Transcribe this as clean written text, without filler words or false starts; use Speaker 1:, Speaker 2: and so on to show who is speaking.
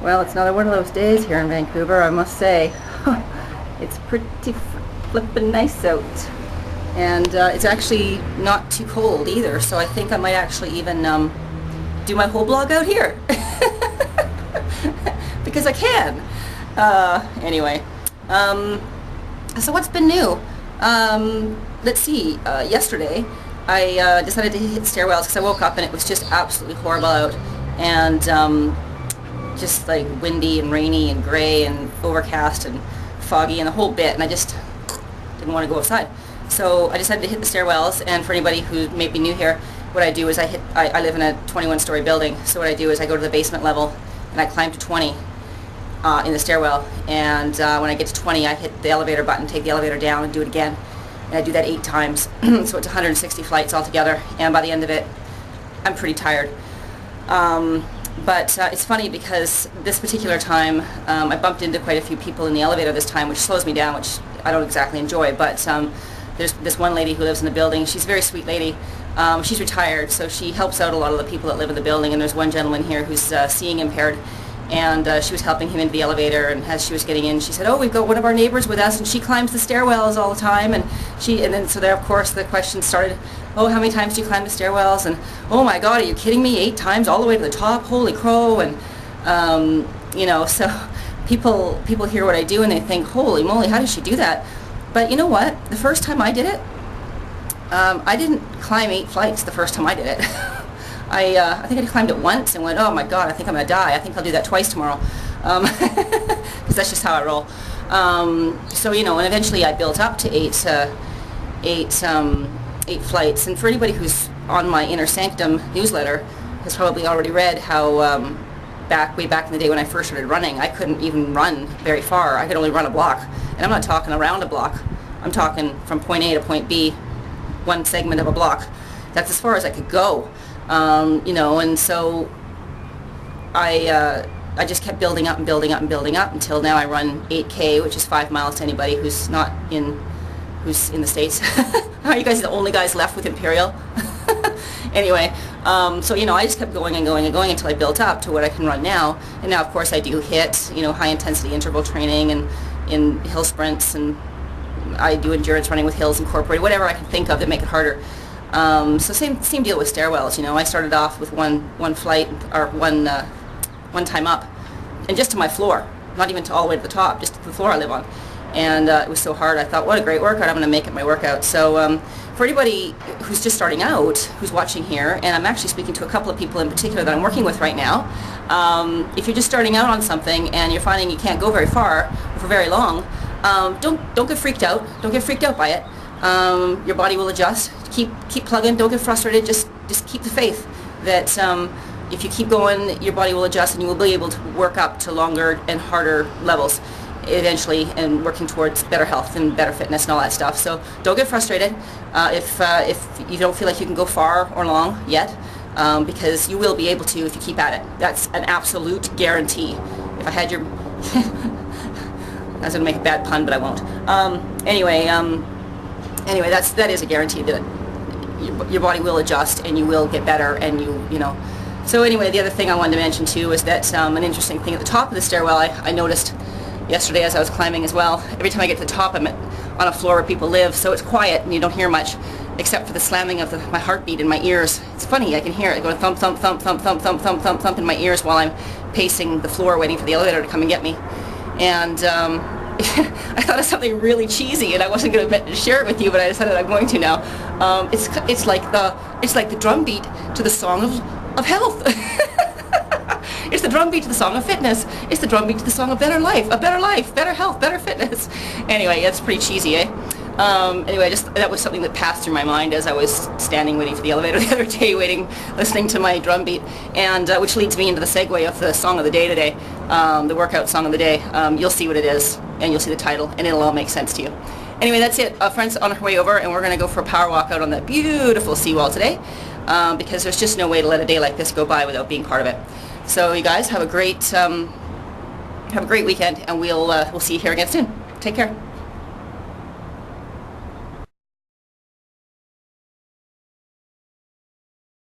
Speaker 1: Well, it's another one of those days here in Vancouver, I must say. It's pretty flippin' nice out. And it's actually not too cold either, so I think I might actually even do my whole blog out here. Because I can. Anyway, so what's been new? Let's see, yesterday I decided to hit stairwells because I woke up and it was just absolutely horrible out, and just like windy and rainy and gray and overcast and foggy and the whole bit, and I just didn't want to go outside. So I decided to hit the stairwells, and for anybody who may be new here, what I do is I live in a 21-story building, so what I do is I go to the basement level and I climb to 20 in the stairwell, and when I get to 20 I hit the elevator button, take the elevator down and do it again, and I do that 8 times. So it's 160 flights altogether, and by the end of it I'm pretty tired. But it's funny because this particular time I bumped into quite a few people in the elevator this time, which slows me down, which I don't exactly enjoy, but there's this one lady who lives in the building. She's a very sweet lady. She's retired, so she helps out a lot of the people that live in the building, and there's one gentleman here who's seeing impaired, and she was helping him into the elevator, and as she was getting in she said, "Oh, we've got one of our neighbors with us and she climbs the stairwells all the time," and then so there of course the question started, "Oh, how many times do you climb the stairwells?" And "Oh my God, are you kidding me? 8 times all the way to the top? Holy crow!" And you know, so people hear what I do and they think, "Holy moly, how does she do that?" But you know what? The first time I did it, I didn't climb 8 flights the first time I did it. I think I climbed it once and went, "Oh my God, I think I'm gonna die. I think I'll do that twice tomorrow," because that's just how I roll. So you know, and eventually I built up to 8 flights. And for anybody who's on my Inner Sanctum newsletter has probably already read how way back in the day when I first started running, I couldn't even run very far. I could only run a block, and I'm not talking around a block. I'm talking from point A to point B, one segment of a block. That's as far as I could go. You know, and so I just kept building up and building up and building up until now I run 8K, which is 5 miles to anybody who's in the States. Are you guys the only guys left with Imperial? Anyway, so you know, I just kept going and going and going until I built up to what I can run now. And now of course I do HIIT, you know, high intensity interval training, and in hill sprints, and I do endurance running with hills incorporated, whatever I can think of to make it harder. So same deal with stairwells. You know, I started off with one flight, or one time up, and just to my floor, not even to all the way to the top, just to the floor I live on. And it was so hard. I thought, what a great workout, I'm going to make it my workout. So for anybody who's just starting out, who's watching here, and I'm actually speaking to a couple of people in particular that I'm working with right now, if you're just starting out on something and you're finding you can't go very far or for very long, don't get freaked out. Don't get freaked out by it. Your body will adjust. Keep plugging. Don't get frustrated. Just keep the faith that if you keep going, your body will adjust, and you will be able to work up to longer and harder levels eventually, and working towards better health and better fitness and all that stuff. So don't get frustrated if you don't feel like you can go far or long yet, because you will be able to if you keep at it. That's an absolute guarantee. If I had your I was going to make a bad pun, but I won't. Anyway, that is a guarantee that your body will adjust and you will get better, and you know. So anyway, the other thing I wanted to mention too is that an interesting thing at the top of the stairwell I noticed yesterday as I was climbing as well. Every time I get to the top, I'm on a floor where people live, so it's quiet and you don't hear much except for the slamming of my heartbeat in my ears. It's funny, I can hear it going thump, thump, thump, thump, thump, thump, thump, thump, thump in my ears while I'm pacing the floor waiting for the elevator to come and get me. And I thought of something really cheesy, and I wasn't going to share it with you, but I decided I'm going to now. It's like the drum beat to the song of health. It's the drum beat to the song of fitness. It's the drum beat to the song of better life, better health, better fitness. Anyway, it's pretty cheesy, eh? Anyway, that was something that passed through my mind as I was standing waiting for the elevator the other day, listening to my drum beat, and which leads me into the segue of the song of the day today, the workout song of the day. You'll see what it is, and you'll see the title, and it'll all make sense to you. Anyway, that's it. Friends on our way over, and we're going to go for a power walk out on that beautiful seawall today, because there's just no way to let a day like this go by without being part of it. So you guys have a great weekend, and we'll see you here again soon. Take care.